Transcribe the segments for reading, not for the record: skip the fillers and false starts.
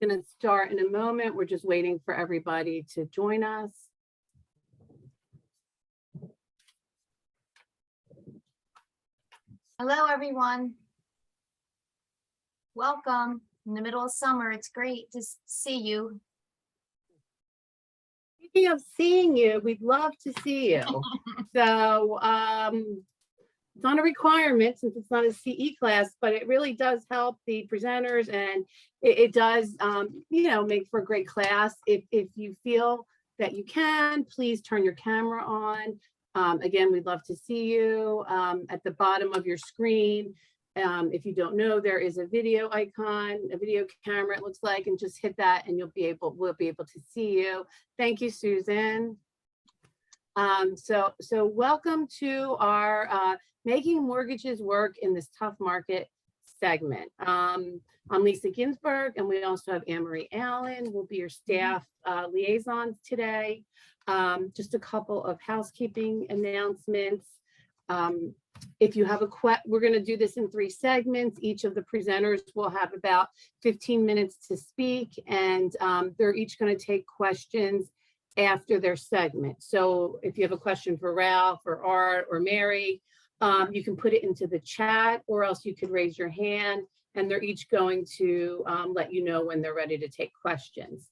Going to start in a moment. We're just waiting for everybody to join us. Hello, everyone. Welcome. In the middle of summer, it's great to see you. Speaking of seeing you, we'd love to see you. So it's not a requirement since it's not a CE class, but it really does help the presenters, and it does, make for a great class. If you feel that you can, please turn your camera on. Again, we'd love to see you. At the bottom of your screen, if you don't know, there is a video icon, a video camera, it looks like, and just hit that and we'll be able to see you. Thank you, Susan. So welcome to our Making Mortgages Work in This Tough Market segment. I'm Lisa Ginsburg, and we also have Anne-Marie Allen will be your staff liaisons today. Just a couple of housekeeping announcements. If you have we're going to do this in 3 segments. Each of the presenters will have about 15 minutes to speak, and they're each going to take questions after their segment. So if you have a question for Ralph or Art or Mary, you can put it into the chat, or else you could raise your hand, and they're each going to let you know when they're ready to take questions.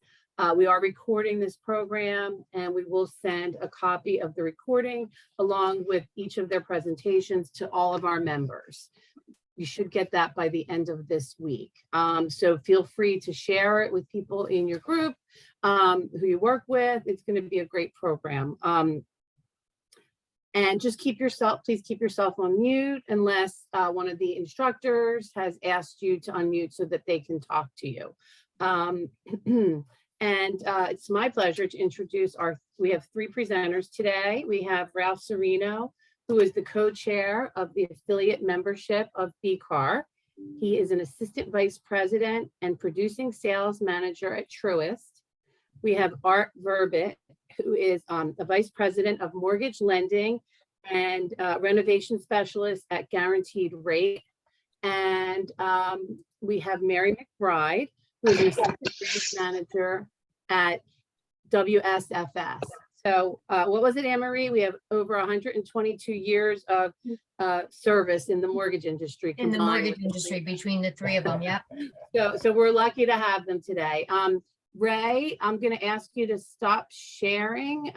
We are recording this program, and we will send a copy of the recording along with each of their presentations to all of our members. You should get that by the end of this week. So feel free to share it with people in your group who you work with. It's going to be a great program. And just please keep yourself on mute unless one of the instructors has asked you to unmute so that they can talk to you. And it's my pleasure to introduce we have 3 presenters today. We have Ralph Cirino, who is the co-chair of the affiliate membership of BCAR. He is an assistant vice president and producing sales manager at Truist. We have Art Verbit, who is a vice president of mortgage lending and renovation specialist at Guaranteed Rate. And we have Mary McBride, who is an assistant branch manager at WSFS. So what was it, Anne-Marie? We have over 122 years of service in the mortgage industry. In the mortgage industry, between the 3 of them, yep. So we're lucky to have them today. Ray, I'm going to ask you to stop sharing.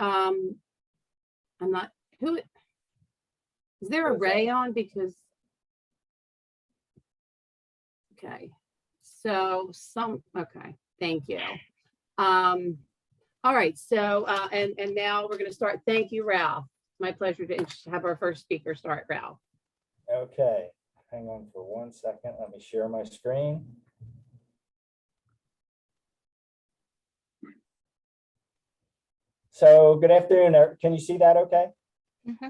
Is there a Ray on? Because, okay. So okay, thank you. All right, so, and now we're gonna start. Thank you, Ralph. My pleasure to have our first speaker start, Ralph. Okay, hang on for 1 second. Let me share my screen. So good afternoon. Can you see that okay? Mm-hmm.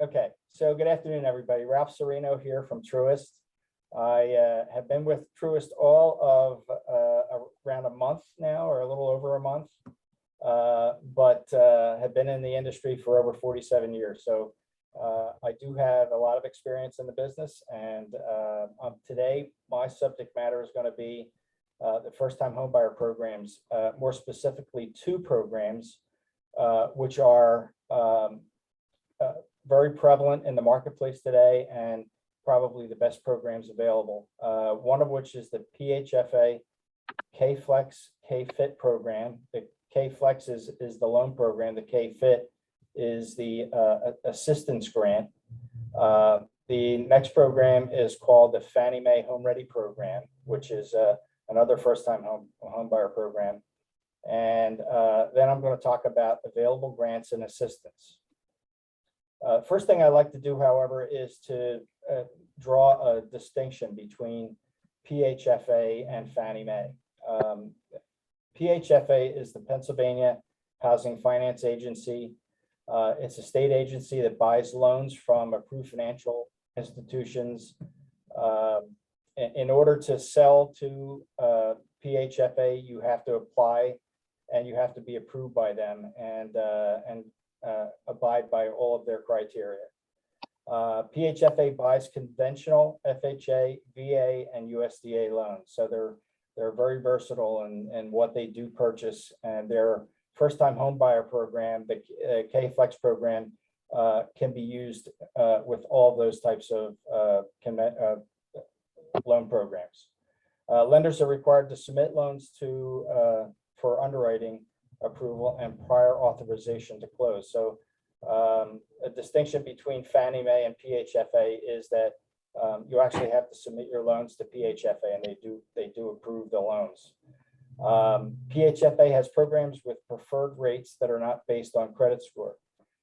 Okay, so good afternoon, everybody. Ralph Cirino here from Truist. I have been with Truist all of around a month now, or a little over a month, but have been in the industry for over 47 years. So I do have a lot of experience in the business, and today my subject matter is going to be the first-time homebuyer programs, more specifically 2 programs, which are very prevalent in the marketplace today and probably the best programs available. One of which is the PHFA K-Flex K-Fit program. The K-Flex is the loan program. The K-Fit is the assistance grant. The next program is called the Fannie Mae HomeReady program, which is another first-time home buyer program. And then I'm going to talk about available grants and assistance. First thing I like to do, however, is to draw a distinction between PHFA and Fannie Mae. PHFA is the Pennsylvania Housing Finance Agency. It's a state agency that buys loans from approved financial institutions. In order to sell to PHFA, you have to apply and you have to be approved by them and abide by all of their criteria. PHFA buys conventional FHA, VA, and USDA loans. So they're They're very versatile in what they do purchase, and their first-time home buyer program, the K-Flex program, can be used with all those types of loan programs. Lenders are required to submit loans for underwriting approval and prior authorization to close. So a distinction between Fannie Mae and PHFA is that you actually have to submit your loans to PHFA, and they do approve the loans. PHFA has programs with preferred rates that are not based on credit score.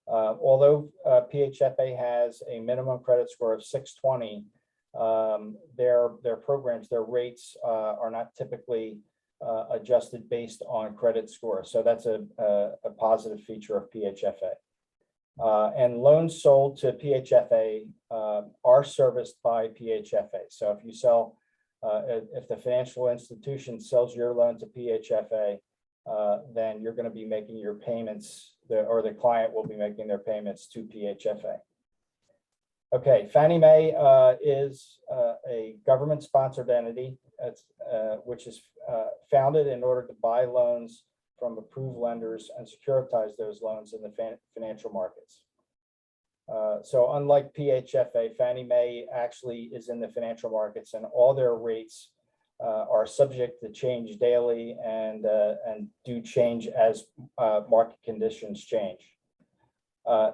Although PHFA has a minimum credit score of 620, their programs, their rates are not typically adjusted based on credit score. So that's a positive feature of PHFA. And loans sold to PHFA are serviced by PHFA. So if you sell, if the financial institution sells your loan to PHFA, then you're going to be making your payments, or the client will be making their payments to PHFA. Okay, Fannie Mae is a government-sponsored entity which is founded in order to buy loans from approved lenders and securitize those loans in the financial markets. So unlike PHFA, Fannie Mae actually is in the financial markets, and all their rates are subject to change daily and do change as market conditions change.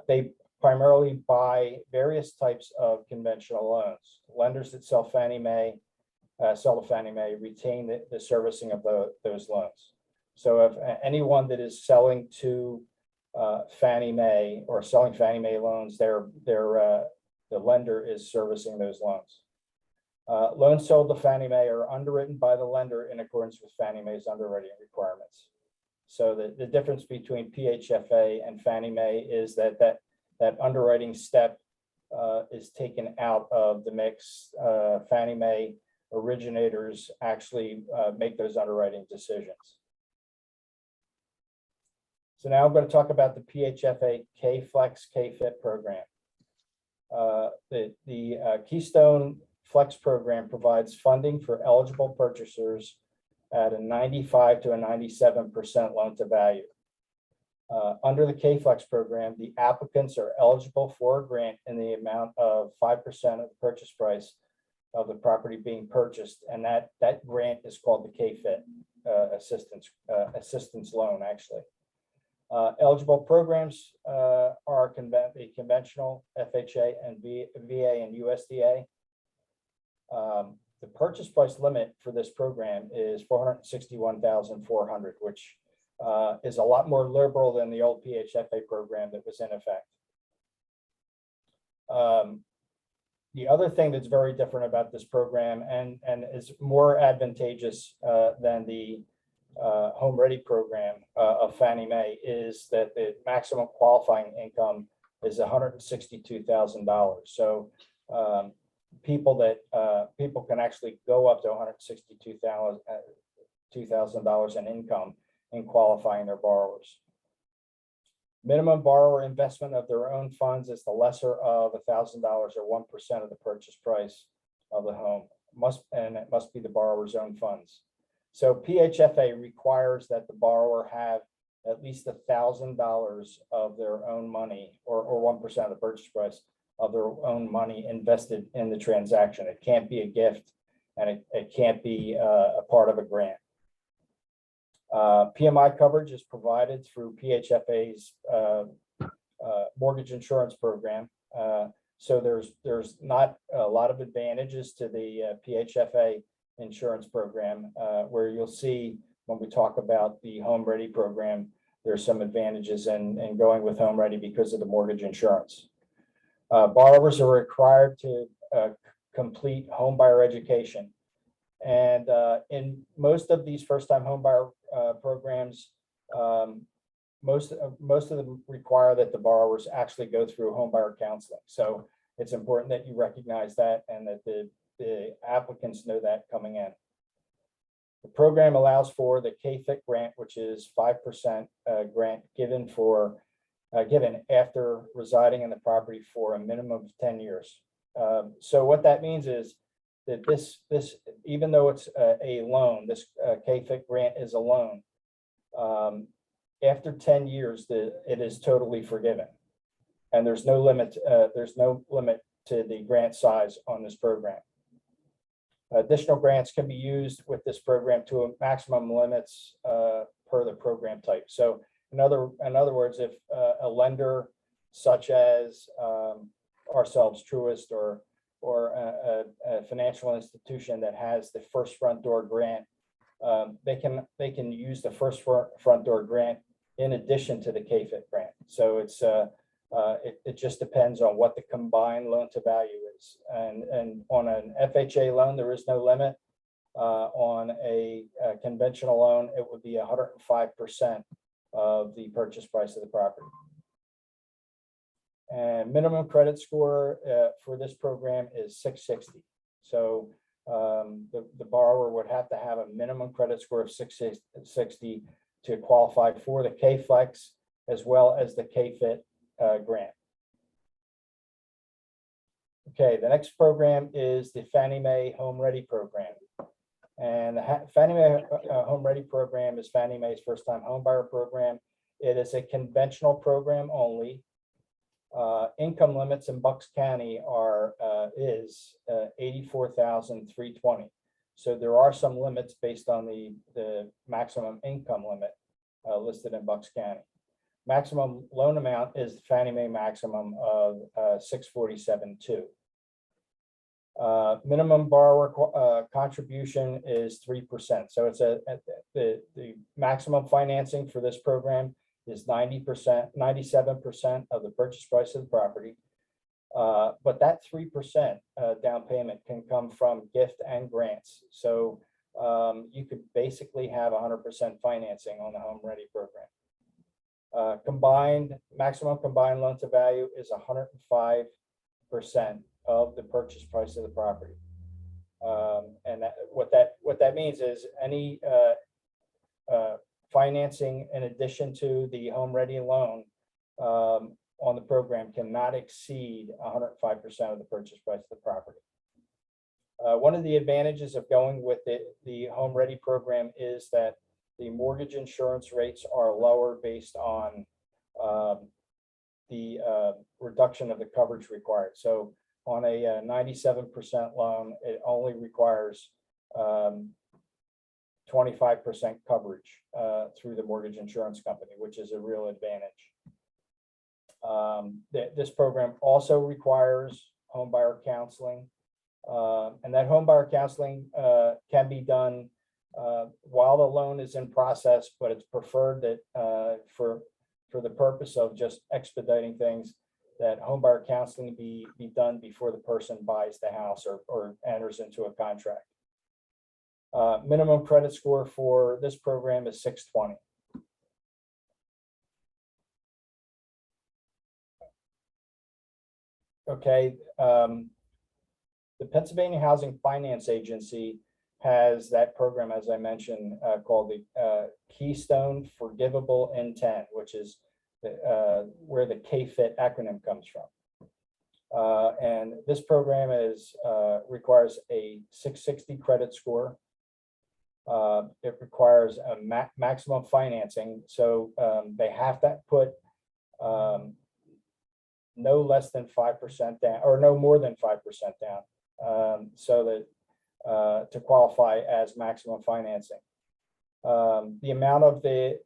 They primarily buy various types of conventional loans. Lenders that sell to Fannie Mae retain the servicing of those loans. So if anyone that is selling to Fannie Mae or selling Fannie Mae loans, the lender is servicing those loans. Loans sold to Fannie Mae are underwritten by the lender in accordance with Fannie Mae's underwriting requirements. So the difference between PHFA and Fannie Mae is that underwriting step is taken out of the mix. Fannie Mae originators actually make those underwriting decisions. So now I'm going to talk about the PHFA K-Flex K-Fit program. The Keystone Flex program provides funding for eligible purchasers at a 95 to a 97% loan to value. Under the K-Flex program, the applicants are eligible for a grant in the amount of 5% of the purchase price of the property being purchased, and that grant is called the K-Fit assistance loan, actually. Eligible programs are the conventional FHA and VA and USDA. The purchase price limit for this program is $461,400, which is a lot more liberal than the old PHFA program that was in effect. The other thing that's very different about this program and is more advantageous than the HomeReady program of Fannie Mae is that the maximum qualifying income is $162,000. So people can actually go up to $162,000 in income in qualifying their borrowers. Minimum borrower investment of their own funds is the lesser of $1,000 or 1% of the purchase price of the home. It must be the borrower's own funds. So PHFA requires that the borrower have at least $1,000 of their own money, or 1% of the purchase price of their own money invested in the transaction. It can't be a gift, and it can't be a part of a grant. PMI coverage is provided through PHFA's mortgage insurance program. So there's not a lot of advantages to the PHFA insurance program, where you'll see when we talk about the HomeReady program, there's some advantages in going with HomeReady because of the mortgage insurance. Borrowers are required to complete homebuyer education. And in most of these first-time homebuyer programs, most of them require that the borrowers actually go through homebuyer counseling. So it's important that you recognize that and that the applicants know that coming in. The program allows for the K-Fit grant, which is 5% grant given after residing in the property for a minimum of 10 years. So what that means is that this, even though it's a loan, this K-FIT grant is a loan. After 10 years, it is totally forgiven. And there's no limit to the grant size on this program. Additional grants can be used with this program to a maximum limits per the program type. So in other words, if a lender such as ourselves, Truist, or a financial institution that has the first front door grant, they can use the first front door grant in addition to the K-FIT grant. So it just depends on what the combined loan to value is. And on an FHA loan, there is no limit. On a conventional loan, it would be 105% of the purchase price of the property. And minimum credit score for this program is 660. So the borrower would have to have a minimum credit score of 660 to qualify for the K-Flex as well as the K-FIT grant. Okay, the next program is the Fannie Mae HomeReady program. And the Fannie Mae HomeReady program is Fannie Mae's first-time homebuyer program. It is a conventional program only. Income limits in Bucks County is $84,320. So there are some limits based on the maximum income limit listed in Bucks County. Maximum loan amount is the Fannie Mae maximum of $647,200. Minimum borrower contribution is 3%. So it's the maximum financing for this program is 90%, 97% of the purchase price of the property. But that 3% down payment can come from gift and grants. So you could basically have 100% financing on the HomeReady program. Maximum combined loan to value is 105% of the purchase price of the property. And what that means is any financing in addition to the HomeReady loan on the program cannot exceed 105% of the purchase price of the property. One of the advantages of going with the HomeReady program is that the mortgage insurance rates are lower based on the reduction of the coverage required. So on a 97% loan, it only requires 25% coverage through the mortgage insurance company, which is a real advantage. This program also requires homebuyer counseling, and that homebuyer counseling can be done while the loan is in process, but it's preferred that for the purpose of just expediting things, that homebuyer counseling be done before the person buys the house or enters into a contract. Minimum credit score for this program is 620. Okay, the Pennsylvania Housing Finance Agency has that program, as I mentioned, called the Keystone Forgivable Intent, which is where the K-FIT acronym comes from. And this program requires a 660 credit score. It requires a maximum financing. So they have to put no less than 5% down, or no more than 5% down, so that to qualify as maximum financing. The amount of the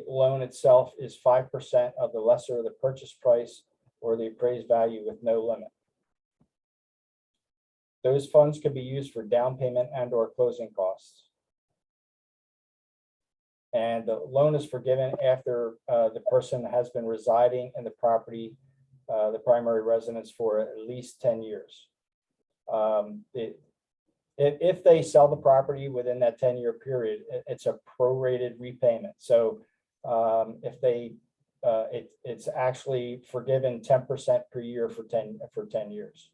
loan itself is 5% of the lesser of the purchase price or the appraised value with no limit. Those funds can be used for down payment and or closing costs. And the loan is forgiven after the person has been residing in the property, the primary residence, for at least 10 years. If they sell the property within that 10-year period, it's a prorated repayment. So if they, it's actually forgiven 10% per year for 10 years.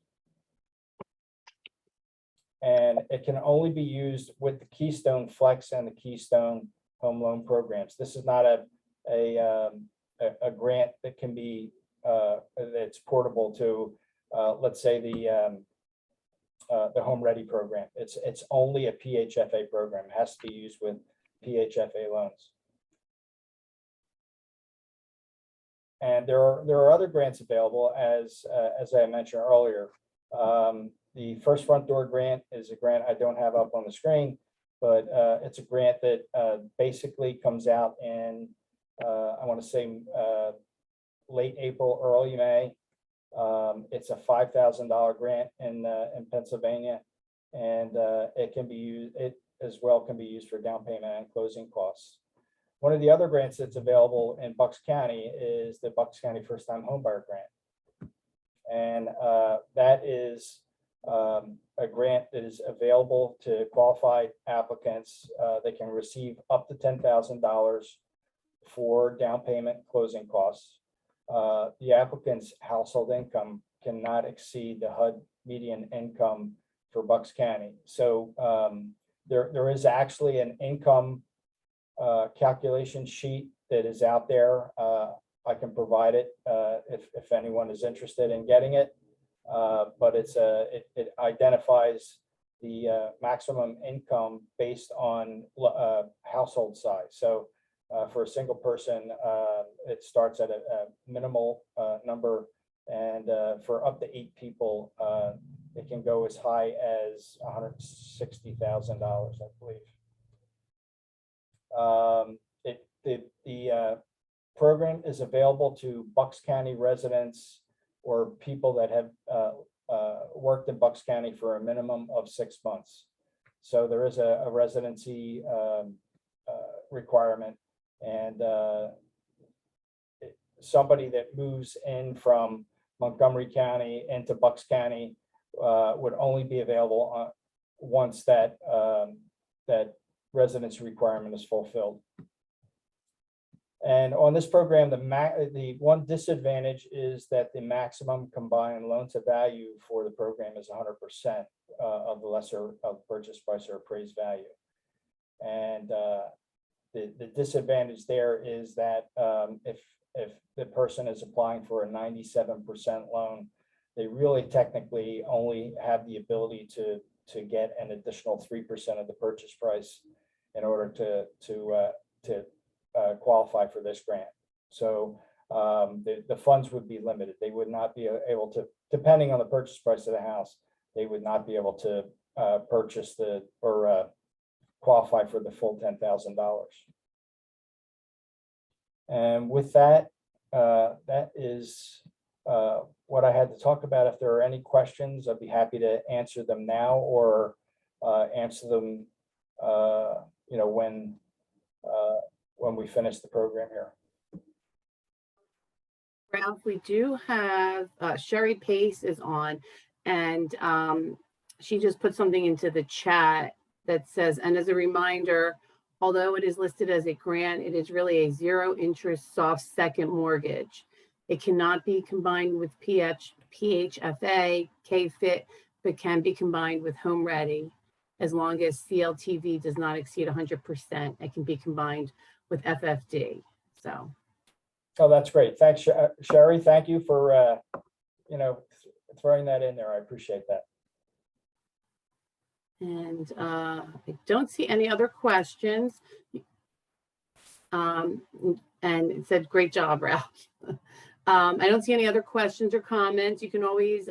And it can only be used with the Keystone Flex and the Keystone Home Loan programs. This is not a grant that can be that's portable to, let's say, the HomeReady program. It's only a PHFA program. It has to be used with PHFA loans. And there are other grants available, as I mentioned earlier. The First Front Door grant is a grant I don't have up on the screen, but it's a grant that basically comes out in, I want to say, late April, early May. It's a $5,000 grant in Pennsylvania, and it can be used. It as well can be used for down payment and closing costs. One of the other grants that's available in Bucks County is the Bucks County First Time Homebuyer Grant, and that is a grant that is available to qualified applicants. They can receive up to $10,000 for down payment closing costs. The applicant's household income cannot exceed the HUD median income for Bucks County. So there is actually an income calculation sheet that is out there. I can provide it if anyone is interested in getting it. But it identifies the maximum income based on household size. So for a single person, it starts at a minimal number, and for up to 8 people, it can go as high as $160,000, I believe. The program is available to Bucks County residents or people that have worked in Bucks County for a minimum of 6 months. So there is a residency requirement, and somebody that moves in from Montgomery County into Bucks County would only be available once that residency requirement is fulfilled. And on this program, the one disadvantage is that the maximum combined loan to value for the program is 100% of the lesser of purchase price or appraised value. And the disadvantage there is that if the person is applying for a 97% loan, they really technically only have the ability to get an additional 3% of the purchase price in order to qualify for this grant. So the funds would be limited. They would not be able to, depending on the purchase price of the house, they would not be able to purchase or qualify for the full $10,000. And with that, that is what I had to talk about. If there are any questions, I'd be happy to answer them now or answer them when we finish the program here. Ralph, we do have Sherry Pace is on, and she just put something into the chat that says, and as a reminder, although it is listed as a grant, it is really a zero interest soft second mortgage. It cannot be combined with PHFA, KFIT, but can be combined with HomeReady as long as CLTV does not exceed 100%. It can be combined with FFD. So. Oh, that's great. Thanks, Sherry. Thank you for throwing that in there. I appreciate that. And I don't see any other questions. And it said, great job, Ralph. I don't see any other questions or comments. You can always,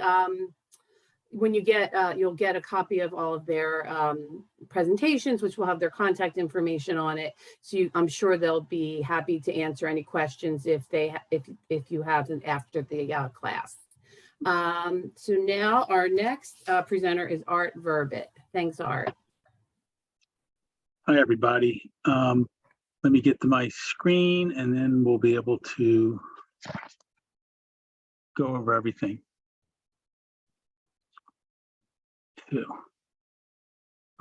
when you get, you'll get a copy of all of their presentations, which will have their contact information on it. So I'm sure they'll be happy to answer any questions if you have them after the class. So now our next presenter is Art Verbit. Thanks, Art. Hi, everybody. Let me get to my screen and then we'll be able to go over everything.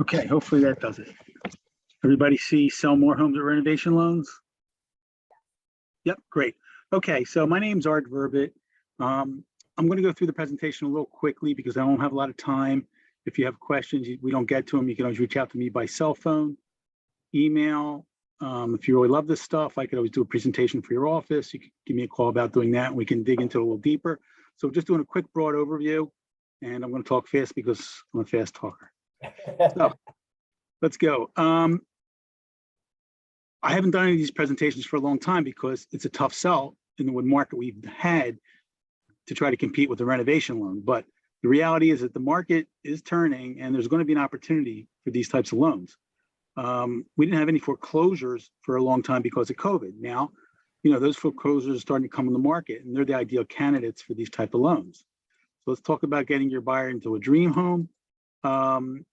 Okay, hopefully that does it. Everybody see sell more homes or renovation loans? Yep, great. Okay, so my name's Art Verbit. I'm going to go through the presentation a little quickly because I don't have a lot of time. If you have questions, we don't get to them, you can always reach out to me by cell phone, email. If you really love this stuff, I could always do a presentation for your office. You can give me a call about doing that and we can dig into it a little deeper. So just doing a quick broad overview. and I'm going to talk fast because I'm a fast talker. So let's go. I haven't done any of these presentations for a long time because it's a tough sell in the market we've had to try to compete with the renovation loan. But the reality is that the market is turning and there's going to be an opportunity for these types of loans. We didn't have any foreclosures for a long time because of COVID. Now, those foreclosures are starting to come on the market and they're the ideal candidates for these type of loans. So let's talk about getting your buyer into a dream home. I'm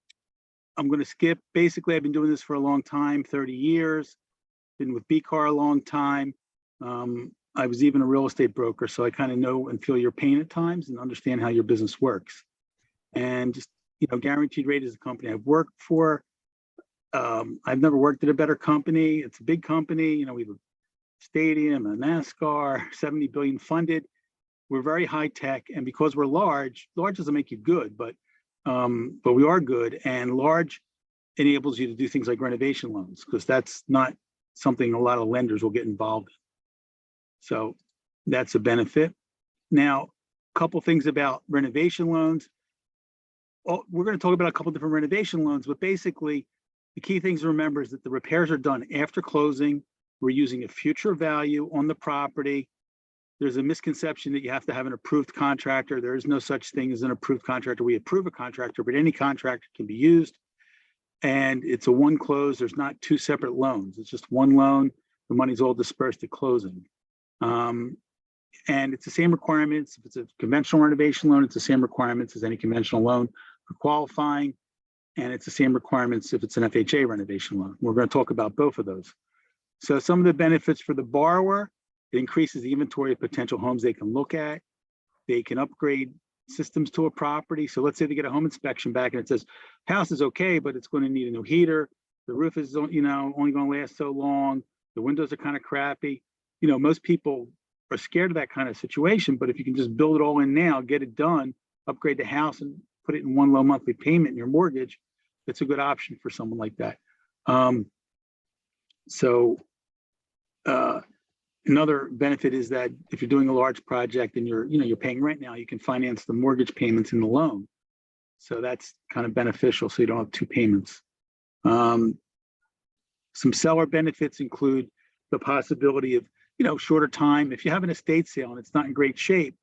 going to skip. Basically, I've been doing this for a long time, 30 years, been with BCAR a long time. I was even a real estate broker, so I kind of know and feel your pain at times and understand how your business works. And just, Guaranteed Rate is a company I've worked for. I've never worked at a better company. It's a big company. We have a stadium, a NASCAR, 70 billion funded. We're very high tech, and because we're large doesn't make you good, but we are good, and large enables you to do things like renovation loans, because that's not something a lot of lenders will get involved in. So that's a benefit. Now, a couple things about renovation loans. We're going to talk about a couple different renovation loans, but basically the key things to remember is that the repairs are done after closing. We're using a future value on the property. There's a misconception that you have to have an approved contractor. There is no such thing as an approved contractor. We approve a contractor, but any contractor can be used. And it's a one close. There's not two separate loans. It's just one loan. The money's all dispersed at closing. And it's the same requirements. If it's a conventional renovation loan, it's the same requirements as any conventional loan for qualifying. And it's the same requirements if it's an FHA renovation loan. We're going to talk about both of those. So some of the benefits for the borrower: it increases the inventory of potential homes they can look at. They can upgrade systems to a property. So let's say they get a home inspection back and it says, house is okay, but it's going to need a new heater. The roof is, only going to last so long. The windows are kind of crappy. Most people are scared of that kind of situation, but if you can just build it all in now, get it done, upgrade the house and put it in one low monthly payment in your mortgage, that's a good option for someone like that. Another benefit is that if you're doing a large project and you're paying rent now, you can finance the mortgage payments in the loan. So that's kind of beneficial, so you don't have two payments. Some seller benefits include the possibility of, shorter time. If you have an estate sale and it's not in great shape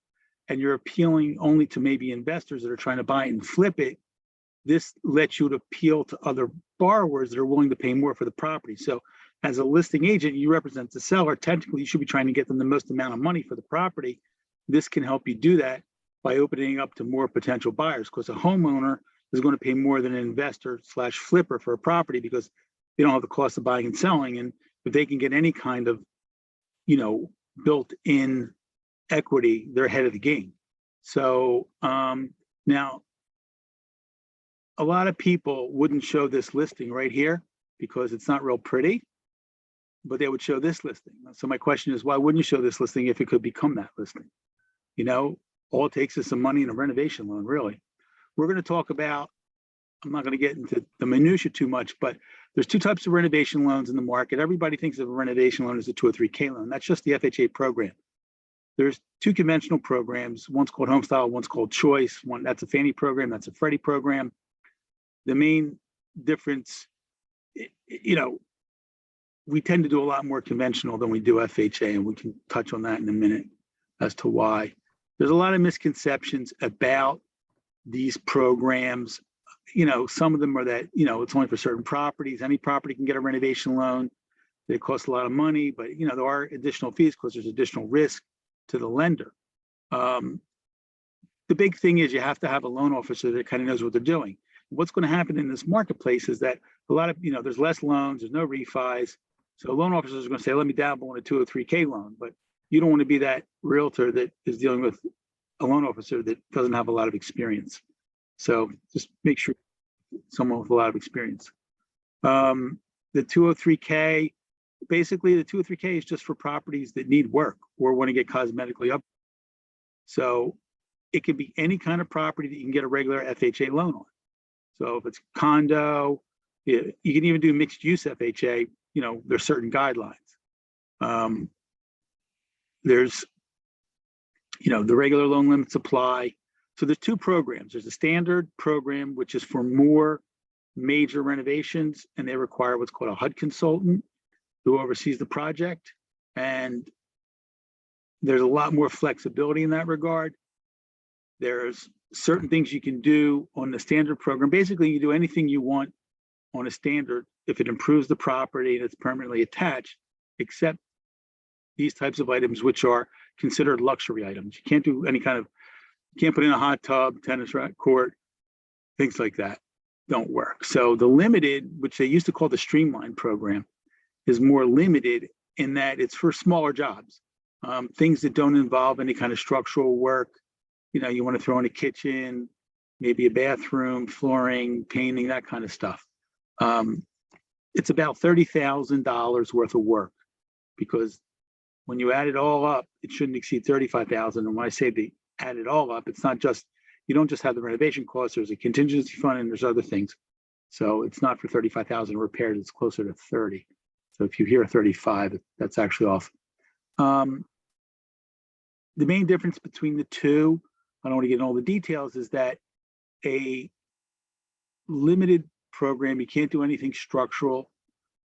and you're appealing only to maybe investors that are trying to buy it and flip it, this lets you to appeal to other borrowers that are willing to pay more for the property. So as a listing agent, you represent the seller. Technically, you should be trying to get them the most amount of money for the property. This can help you do that by opening up to more potential buyers, because a homeowner is going to pay more than an investor / flipper for a property because they don't have the cost of buying and selling. And if they can get any kind of, built-in equity, they're ahead of the game. So now, a lot of people wouldn't show this listing right here because it's not real pretty, but they would show this listing. So my question is, why wouldn't you show this listing if it could become that listing? All it takes is some money and a renovation loan, really. We're going to talk about, I'm not going to get into the minutia too much, but there's two types of renovation loans in the market. Everybody thinks of a renovation loan as a 203K loan. That's just the FHA program. There's two conventional programs. One's called Homestyle, one's called Choice. One, that's a Fannie program, that's a Freddie program. The main difference, we tend to do a lot more conventional than we do FHA, and we can touch on that in a minute as to why. There's a lot of misconceptions about these programs. Some of them are that, it's only for certain properties. Any property can get a renovation loan. It costs a lot of money, but, there are additional fees because there's additional risk to the lender. The big thing is you have to have a loan officer that kind of knows what they're doing. What's going to happen in this marketplace is that a lot of, there's less loans, there's no refis. So loan officers are going to say, let me dabble in a 203K loan, but you don't want to be that realtor that is dealing with a loan officer that doesn't have a lot of experience. So just make sure someone with a lot of experience. The 203K, basically the 203K is just for properties that need work or want to get cosmetically up. So it can be any kind of property that you can get a regular FHA loan on. So if it's condo, you can even do mixed use FHA, there's certain guidelines. There's, the regular loan limits apply. So there's two programs. There's a standard program, which is for more major renovations, and they require what's called a HUD consultant who oversees the project. And there's a lot more flexibility in that regard. There's certain things you can do on the standard program. Basically, you do anything you want on a standard if it improves the property and it's permanently attached, except these types of items, which are considered luxury items. You can't do any kind of, you can't put in a hot tub, tennis court, things like that don't work. So the limited, which they used to call the streamlined program, is more limited in that it's for smaller jobs, things that don't involve any kind of structural work. You know, you want to throw in a kitchen, maybe a bathroom, flooring, painting, that kind of stuff. It's about $30,000 worth of work, because when you add it all up, it shouldn't exceed $35,000. And when I say they add it all up, it's not just, you don't just have the renovation costs, there's a contingency fund and there's other things. So it's not for 35,000 repairs, it's closer to 30. So if you hear 35, that's actually off. The main difference between the two, I don't want to get into all the details, is that a limited program, you can't do anything structural.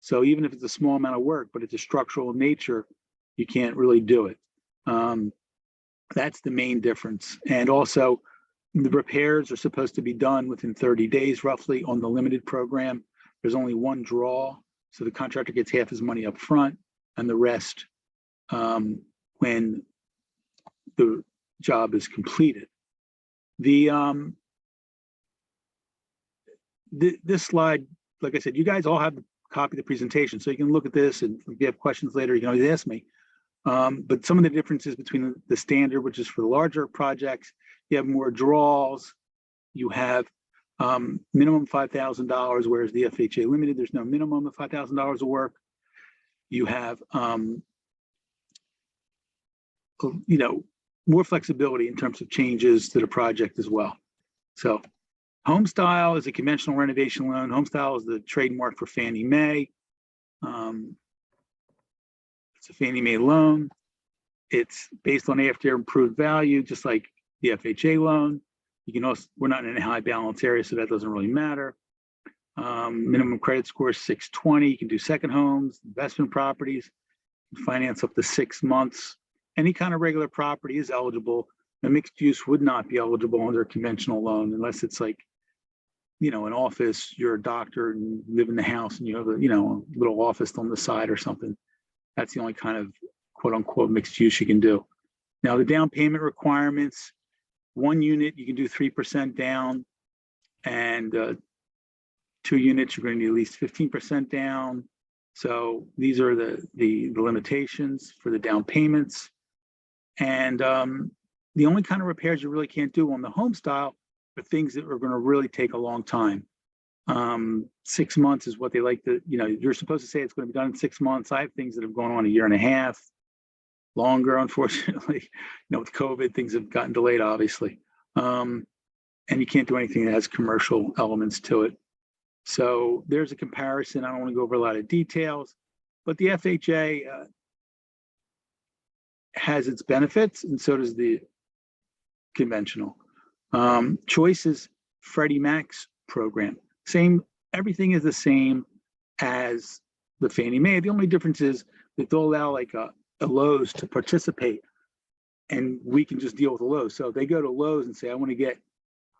So even if it's a small amount of work, but it's a structural nature, you can't really do it. That's the main difference. And also the repairs are supposed to be done within 30 days roughly on the limited program. There's only one draw. So the contractor gets half his money up front and the rest when the job is completed. This slide, like I said, you guys all have a copy of the presentation, so you can look at this, and if you have questions later, you can always ask me. But some of the differences between the standard, which is for the larger projects, you have more draws, you have minimum $5,000, whereas the FHA limited, there's no minimum of $5,000 of work. You have, more flexibility in terms of changes to the project as well. So Homestyle is a conventional renovation loan. Homestyle is the trademark for Fannie Mae. It's a Fannie Mae loan. It's based on after improved value, just like the FHA loan. You can also, we're not in a high balance area, so that doesn't really matter. Minimum credit score is 620. You can do second homes, investment properties, finance up to 6 months. Any kind of regular property is eligible. A mixed use would not be eligible under a conventional loan unless it's like, an office, you're a doctor and live in the house and you have a, a little office on the side or something. That's the only kind of quote unquote mixed use you can do. Now the down payment requirements, 1 unit, you can do 3% down, and 2 units, you're going to need at least 15% down. So these are the limitations for the down payments. And the only kind of repairs you really can't do on the Homestyle are things that are going to really take a long time. 6 months is what they like to, you're supposed to say it's going to be done in 6 months. I have things that have gone on 1.5 years, longer, unfortunately. With COVID, things have gotten delayed, obviously. And you can't do anything that has commercial elements to it. So there's a comparison. I don't want to go over a lot of details, but the FHA has its benefits, and so does the conventional. Choice is Freddie Mac's program. Same, everything is the same as the Fannie Mae. The only difference is that they'll allow like a Lowe's to participate, and we can just deal with the Lowe's. So if they go to Lowe's and say, I want to get,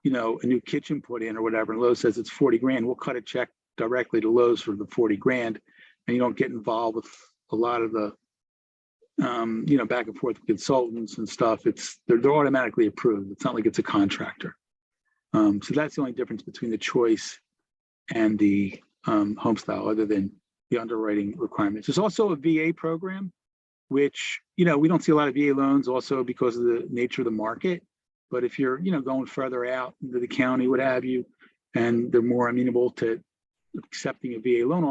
a new kitchen put in or whatever, and Lowe's says it's 40 grand, we'll cut a check directly to Lowe's for the 40 grand, and you don't get involved with a lot of the back and forth with consultants and stuff. They're automatically approved. It's not like it's a contractor. So that's the only difference between the Choice and the Homestyle, other than the underwriting requirements. There's also a VA program, which, we don't see a lot of VA loans also because of the nature of the market. But if you're, going further out into the county, what have you, and they're more amenable to accepting a VA loan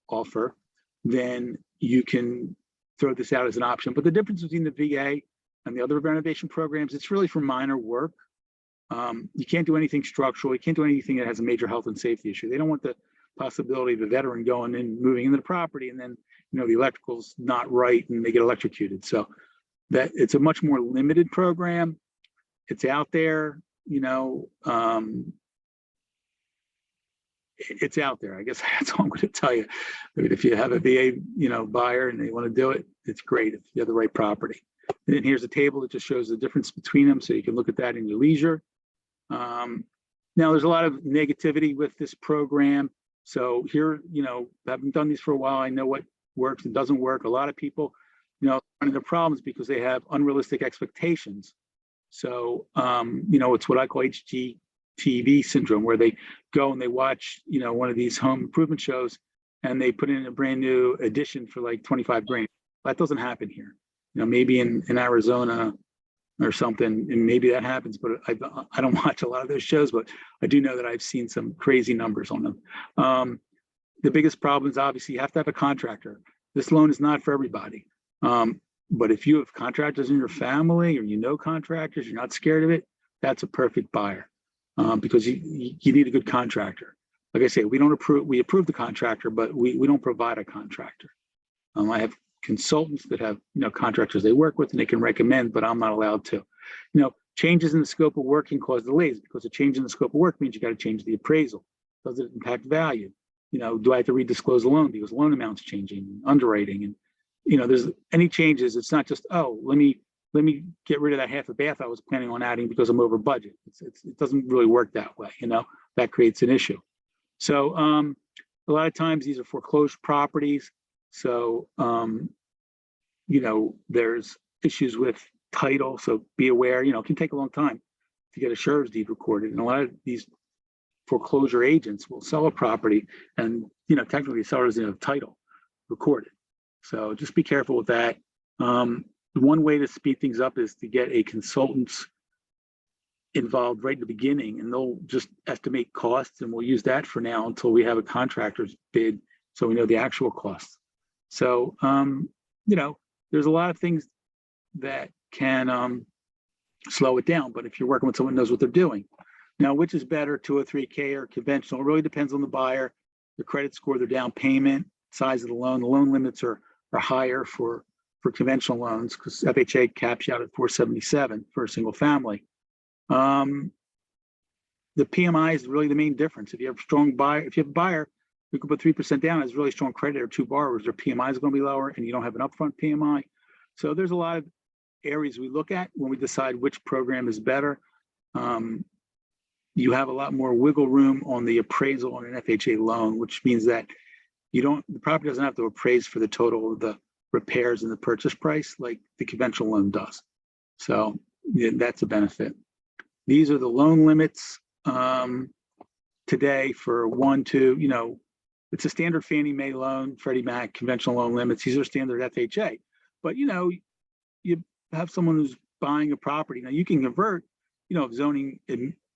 offer, then you can throw this out as an option. But the difference between the VA and the other renovation programs, it's really for minor work. You can't do anything structural. You can't do anything that has a major health and safety issue. They don't want the possibility of a veteran going in, moving into the property, and then, the electrical's not right and they get electrocuted. So that it's a much more limited program. It's out there, it's out there. I guess that's all I'm going to tell you. I mean, if you have a VA, buyer and they want to do it, it's great if you have the right property. And then here's a table that just shows the difference between them, so you can look at that in your leisure. Now, there's a lot of negativity with this program. So here, I've done these for a while. I know what works and doesn't work. A lot of people, run into problems because they have unrealistic expectations. So, it's what I call HGTV syndrome, where they go and they watch, one of these home improvement shows and they put in a brand new addition for like 25 grand. That doesn't happen here. Maybe in Arizona or something, and maybe that happens, but I don't watch a lot of those shows, but I do know that I've seen some crazy numbers on them. The biggest problem is obviously you have to have a contractor. This loan is not for everybody. But if you have contractors in your family or contractors, you're not scared of it, that's a perfect buyer, because you need a good contractor. Like I say, we approve the contractor, but we don't provide a contractor. I have consultants that have contractors they work with and they can recommend, but I'm not allowed to. Changes in the scope of work can cause delays, because a change in the scope of work means you got to change the appraisal. Does it impact value? Do I have to redisclose the loan because loan amounts changing, underwriting, and there's any changes. It's not just, oh, let me get rid of that half a bath I was planning on adding because I'm over budget. It doesn't really work that way. That creates an issue. So a lot of times these are foreclosed properties. So, there's issues with title. So be aware, it can take a long time to get a sheriff's deed recorded. And a lot of these foreclosure agents will sell a property and, technically the seller doesn't have title recorded. So just be careful with that. One way to speed things up is to get a consultant involved right in the beginning, and they'll just estimate costs, and we'll use that for now until we have a contractor's bid, so we know the actual costs. So, there's a lot of things that can slow it down, but if you're working with someone who knows what they're doing. Now, which is better, 203K or conventional? It really depends on the buyer, the credit score, their down payment, size of the loan. The loan limits are higher for conventional loans because FHA caps you out at 477 for a single family. The PMI is really the main difference. If you have a buyer who can put 3% down, has really strong credit, or two borrowers, their PMI is going to be lower, and you don't have an upfront PMI. So there's a lot of areas we look at when we decide which program is better. You have a lot more wiggle room on the appraisal on an FHA loan, which means that the property doesn't have to appraise for the total of the repairs and the purchase price like the conventional loan does. So that's a benefit. These are the loan limits today for 1, 2, it's a standard Fannie Mae loan, Freddie Mac, conventional loan limits. These are standard FHA. But, you have someone who's buying a property. Now you can convert, if zoning,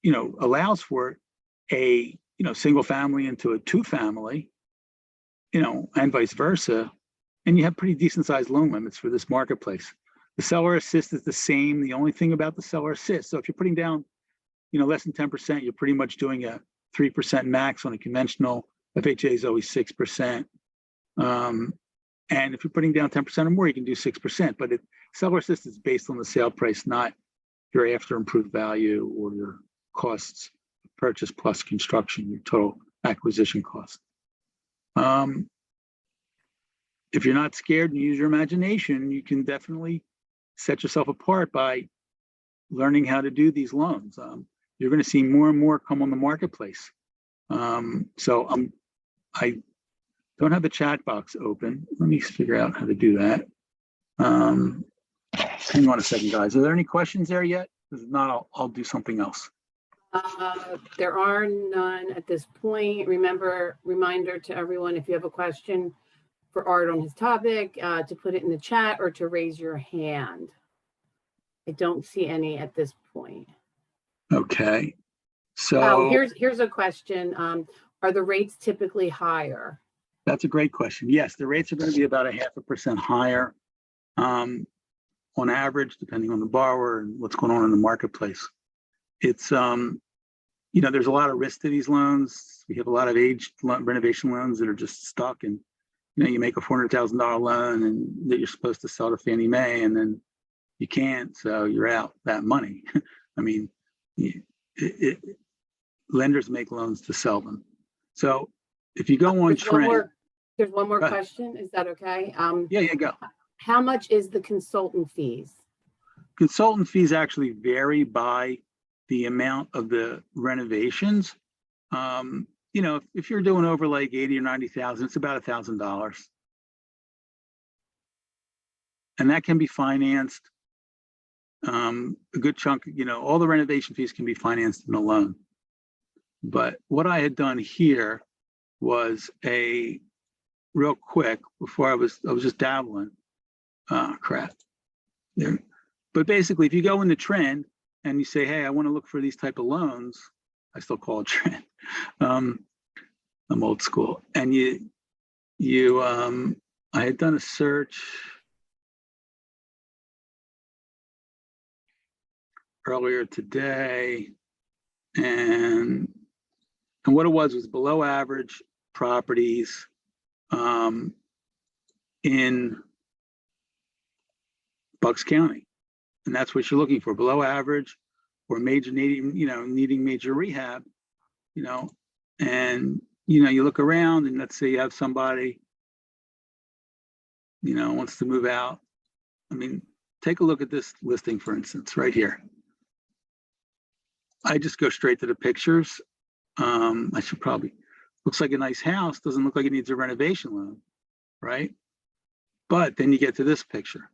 allows for a, single family into a 2-family, and vice versa. And you have pretty decent sized loan limits for this marketplace. The seller assist is the same. The only thing about the seller assist, so if you're putting down, less than 10%, you're pretty much doing a 3% max on a conventional. FHA is always 6%. And if you're putting down 10% or more, you can do 6%. But seller assist is based on the sale price, not your after improved value or your costs of purchase plus construction, your total acquisition cost. If you're not scared and use your imagination, you can definitely set yourself apart by learning how to do these loans. You're going to see more and more come on the marketplace. So I don't have the chat box open. Let me figure out how to do that. Hang on a second, guys. Are there any questions there yet? If not, I'll do something else. There are none at this point. Reminder to everyone, if you have a question for Art on his topic, to put it in the chat or to raise your hand. I don't see any at this point. Okay. So here's a question. Are the rates typically higher? That's a great question. Yes, the rates are going to be about 0.5% higher on average, depending on the borrower and what's going on in the marketplace. It's, there's a lot of risk to these loans. We have a lot of aged renovation loans that are just stuck, and, you make a $400,000 loan and that you're supposed to sell to Fannie Mae, and then you can't, so you're out that money. I mean, lenders make loans to sell them. So if you go on trend, There's one more Go ahead. question. Is that okay? yeah, go. How much is the consultant fees? Consultant fees actually vary by the amount of the renovations. You know, if you're doing over like 80 or 90,000, it's about $1,000. And that can be financed. A good chunk, you know, all the renovation fees can be financed in a loan. But what I had done here was a real quick before I was just dabbling. Crap. There. But basically, if you go in the trend and you say, hey, I want to look for these type of loans, I still call it trend. I'm old school. And I had done a search earlier today, and what it was below average properties in Bucks County. And that's what you're looking for, below average or major needing major rehab, you know, and, you know, you look around and let's say you have somebody, you know, wants to move out. I mean, take a look at this listing, for instance, right here. I just go straight to the pictures. I should probably, looks like a nice house, doesn't look like it needs a renovation loan, right? But then you get to this picture.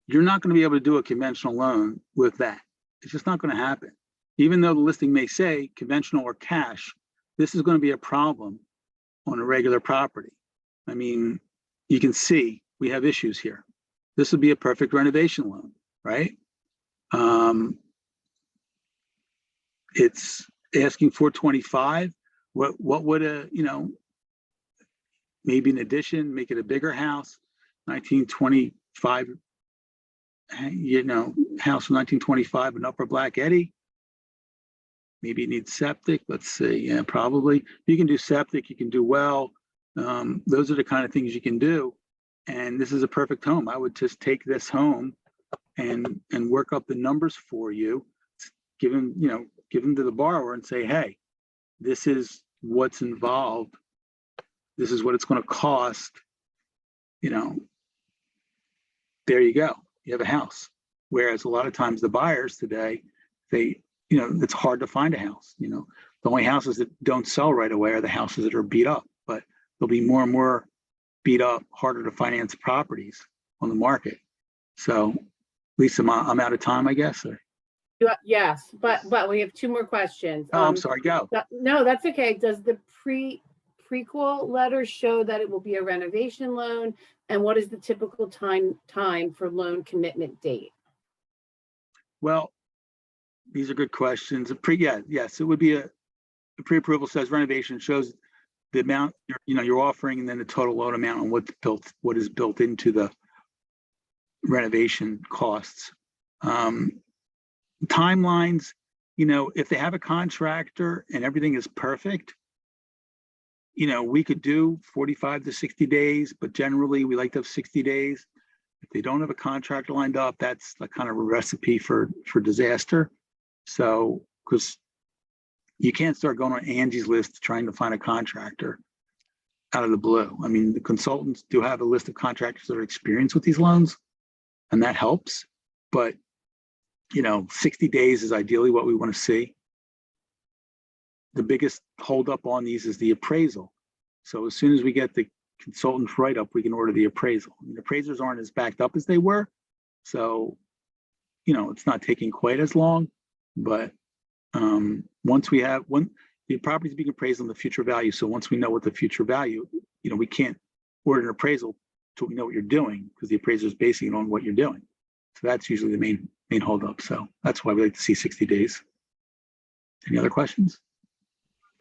You're not going to be able to do a conventional loan with that. It's just not going to happen. Even though the listing may say conventional or cash, this is going to be a problem on a regular property. I mean, you can see we have issues here. This would be a perfect renovation loan, right? It's asking for 25. What would a, you know, maybe an addition, make it a bigger house, 1925, you know, house from 1925, an upper Black Eddy. Maybe it needs septic. Let's see. Yeah, probably. You can do septic, you can do well. Those are the kind of things you can do. And this is a perfect home. I would just take this home and work up the numbers for you, give them to the borrower and say, hey, this is what's involved. This is what it's going to cost. You know, there you go. You have a house. Whereas a lot of times the buyers today, they, you know, it's hard to find a house. You know, the only houses that don't sell right away are the houses that are beat up, but there'll be more and more beat up, harder to finance properties on the market. So Lisa, I'm out of time, I guess. Or... Yes, but we have two more questions. Oh, I'm sorry, go. No, that's okay. Does the prequel letter show that it will be a renovation loan? And what is the typical time for loan commitment date? Well, these are good questions. Yes, it would be a pre-approval says renovation, shows the amount you're offering, and then the total loan amount and what is built into the renovation costs. Timelines, you know, if they have a contractor and everything is perfect, you know, we could do 45 to 60 days, but generally we like to have 60 days. If they don't have a contractor lined up, that's a kind of a recipe for disaster. So, because you can't start going on Angie's list trying to find a contractor out of the blue. I mean, the consultants do have a list of contractors that are experienced with these loans, and that helps. But, you know, 60 days is ideally what we want to see. The biggest holdup on these is the appraisal. So as soon as we get the consultant's write-up, we can order the appraisal. I mean, appraisers aren't as backed up as they were. So, you know, it's not taking quite as long, but once the property's being appraised on the future value. So once we know what the future value, you know, we can't order an appraisal until we know what you're doing, because the appraiser is basing it on what you're doing. So that's usually the main holdup. So that's why we like to see 60 days. Any other questions?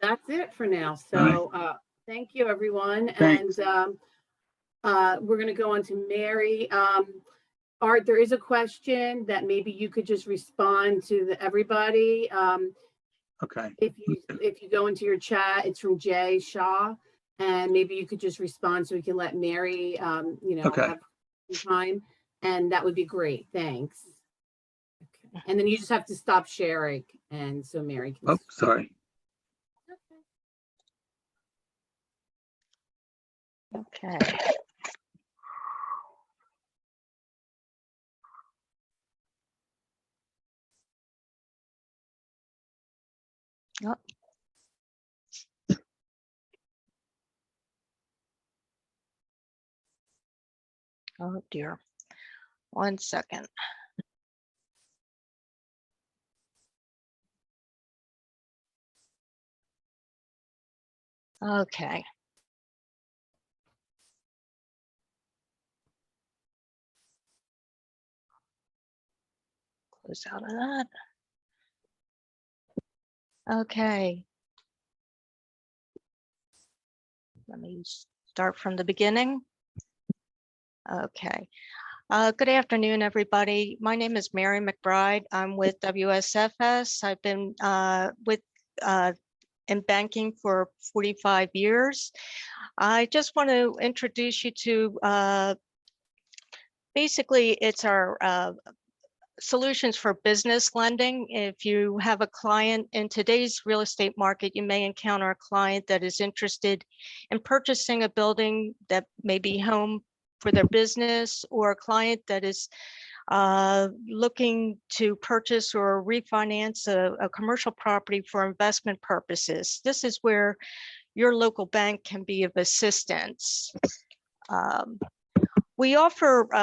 That's it for now. So thank you, everyone. Thanks. And we're going to go on to Mary. Art, there is a question that maybe you could just respond to everybody. Okay. If you go into your chat, it's from Jay Shaw, and maybe you could just respond so we can let Mary, Okay. have some time, and that would be great. Thanks. Okay. And then you just have to stop sharing. And so Mary can. Oh, sorry. Okay. Oh. Oh dear. 1 second. Okay. Close out of that. Okay. Let me start from the beginning. Okay. Good afternoon, everybody. My name is Mary McBride. I'm with WSFS. I've been in banking for 45 years. I just want to introduce you to basically it's our solutions for business lending. If you have a client in today's real estate market, you may encounter a client that is interested in purchasing a building that may be home for their business, or a client that is looking to purchase or refinance a commercial property for investment purposes. This is where your local bank can be of assistance. We offer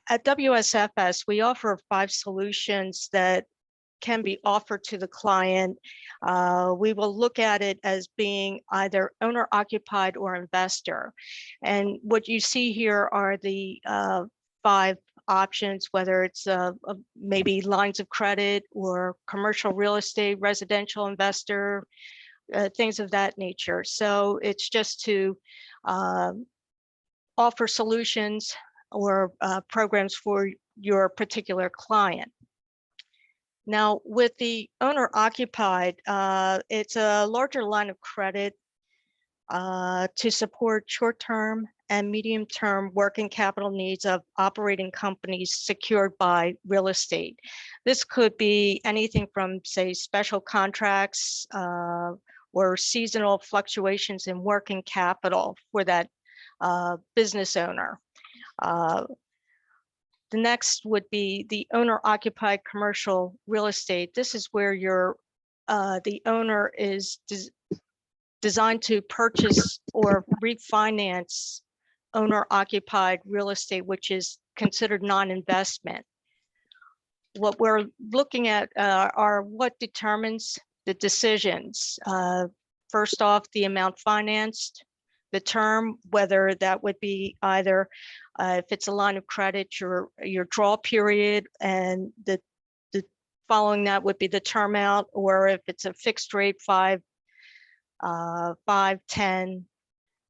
at WSFS, we offer 5 solutions that can be offered to the client. We will look at it as being either owner occupied or investor. And what you see here are the 5 options, whether it's maybe lines of credit or commercial real estate, residential investor, things of that nature. So it's just to offer solutions or programs for your particular client. Now, with the owner occupied, it's a larger line of credit to support short-term and medium-term working capital needs of operating companies secured by real estate. This could be anything from, say, special contracts or seasonal fluctuations in working capital for that business owner. The next would be the owner-occupied commercial real estate. This is where the owner is designed to purchase or refinance owner-occupied real estate, which is considered non-investment. What we're looking at are what determines the decisions. First off, the amount financed, the term, whether that would be either if it's a line of credit, your draw period, and the following that would be the term out, or if it's a fixed rate 5, 10,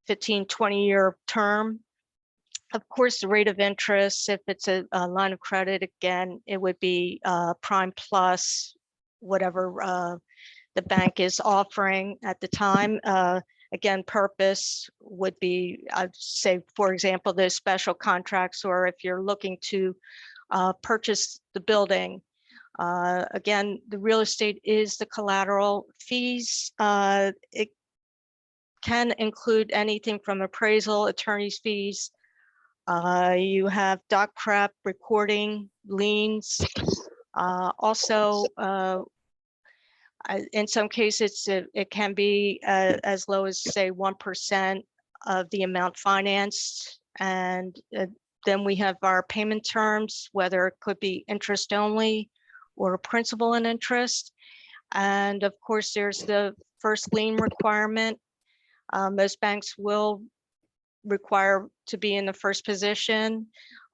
15, 20-year term. Of course, the rate of interest, if it's a line of credit, again, it would be prime plus whatever the bank is offering at the time. Again, purpose would be, I'd say, for example, there's special contracts, or if you're looking to purchase the building. Again, the real estate is the collateral. Fees, it can include anything from appraisal, attorney's fees. You have doc prep, recording, liens. Also, in some cases, it can be as low as, say, 1% of the amount financed. And then we have our payment terms, whether it could be interest only or principal and interest. And of course, there's the first lien requirement. Most banks will require to be in the first position.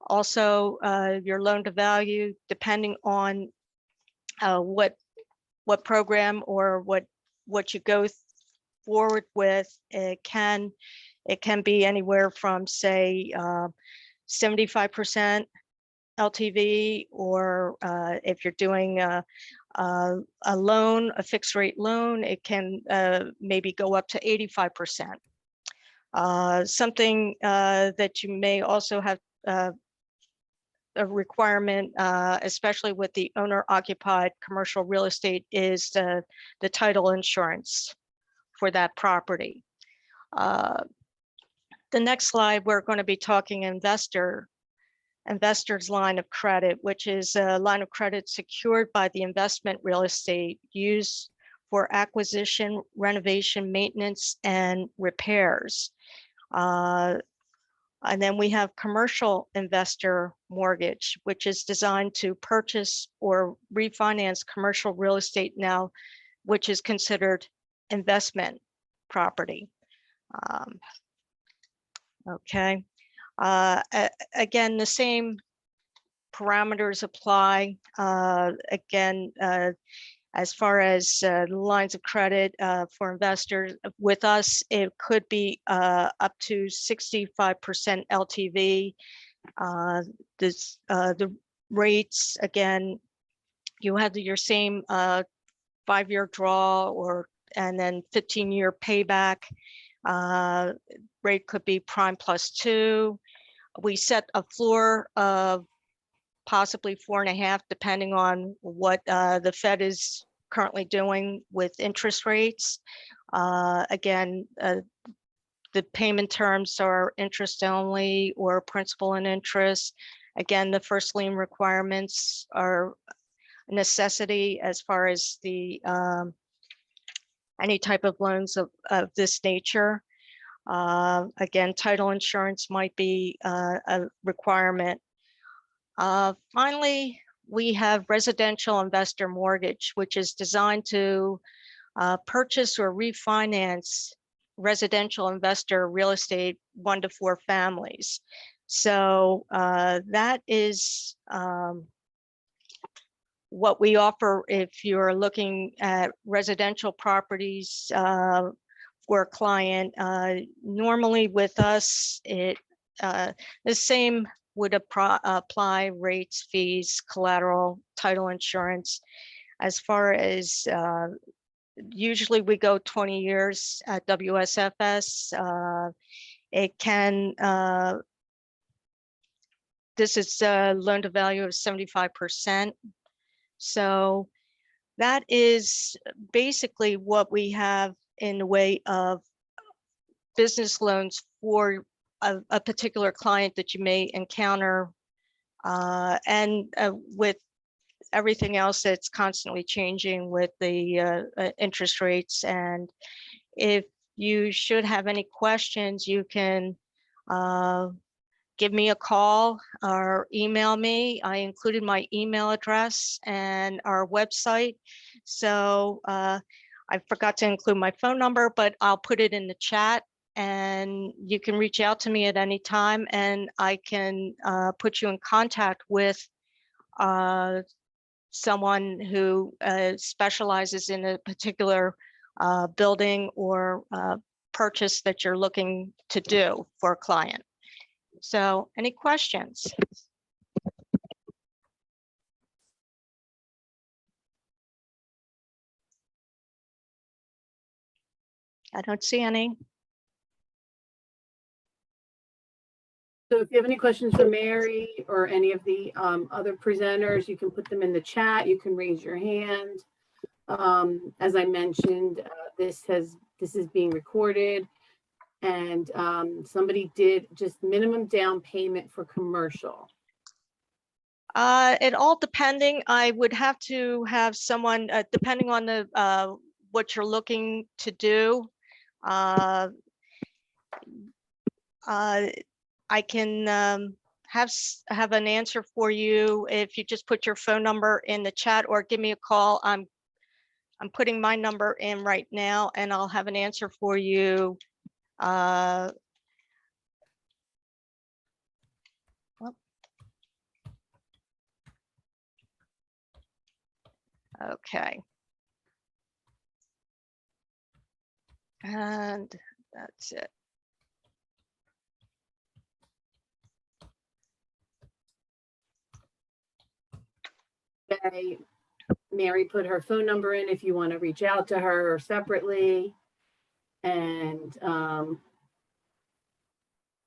Also, your loan to value, depending on what program or what you go forward with, it can be anywhere from, say, 75% LTV, or if you're doing a loan, a fixed rate loan, it can maybe go up to 85%. Something that you may also have a requirement, especially with the owner occupied commercial real estate, is the title insurance for that property. The next slide, we're going to be talking investor's line of credit, which is a line of credit secured by the investment real estate used for acquisition, renovation, maintenance, and repairs. And then we have commercial investor mortgage, which is designed to purchase or refinance commercial real estate now, which is considered investment property. Okay. Again, the same parameters apply. Again, as far as lines of credit for investors, with us, it could be up to 65% LTV. The rates, again, you have your same 5-year draw and then 15-year payback. Rate could be prime +2. We set a floor of possibly 4.5, depending on what the Fed is currently doing with interest rates. Again, the payment terms are interest only or principal and interest. Again, the first lien requirements are a necessity as far as the any type of loans of this nature. Again, title insurance might be a requirement. Finally, we have residential investor mortgage, which is designed to purchase or refinance residential investor real estate 1 to 4 families. So that is what we offer if you're looking at residential properties for a client. Normally with us, the same would apply: rates, fees, collateral, title insurance. As far as usually we go 20 years at WSFS. It can, this is a loan to value of 75%. So that is basically what we have in the way of business loans for a particular client that you may encounter, and with everything else that's constantly changing with the interest rates. And if you should have any questions, you can give me a call or email me. I included my email address and our website. So I forgot to include my phone number, but I'll put it in the chat. And you can reach out to me at any time, and I can put you in contact with someone who specializes in a particular building or purchase that you're looking to do for a client. So any questions? I don't see any. So if you have any questions for Mary or any of the other presenters, you can put them in the chat. You can raise your hand. As I mentioned, this is being recorded, and somebody did just minimum down payment for commercial. It all depending. I would have to have someone, depending on the what you're looking to do. I can have an answer for you if you just put your phone number in the chat or give me a call. I'm putting my number in right now, and I'll have an answer for you. Okay. And that's it. Okay. Mary put her phone number in if you want to reach out to her separately. And oh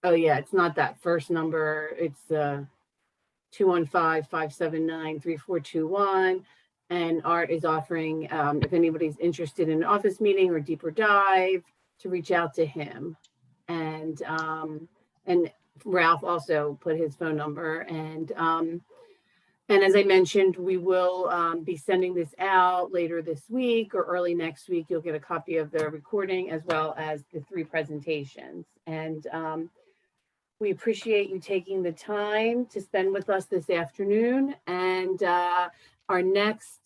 yeah, it's not that first number. It's 215-579-3421. And Art is offering, if anybody's interested in an office meeting or deeper dive, to reach out to him. And Ralph also put his phone number. And as I mentioned, we will be sending this out later this week or early next week. You'll get a copy of the recording as well as the 3 presentations. And we appreciate you taking the time to spend with us this afternoon. And our next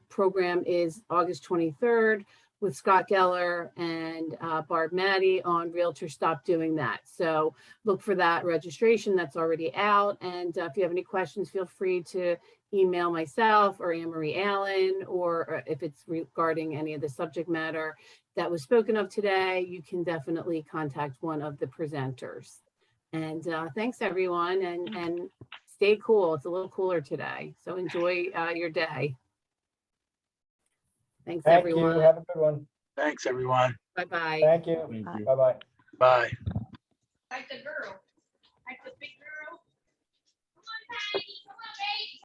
program is August 23rd with Scott Geller and Barb Maddie on Realtor Stop Doing That. So look for that registration that's already out. And if you have any questions, feel free to email myself or Anne Marie Allen, or if it's regarding any of the subject matter that was spoken of today, you can definitely contact one of the presenters. And thanks everyone, and stay cool. It's a little cooler today, so enjoy your day. Thanks Thank everyone. you. Have a good one. Thanks, everyone. Bye-bye. Thank you. Bye-bye. Bye. Like the girl, like the big girl. Come on, Patty, come on, baby.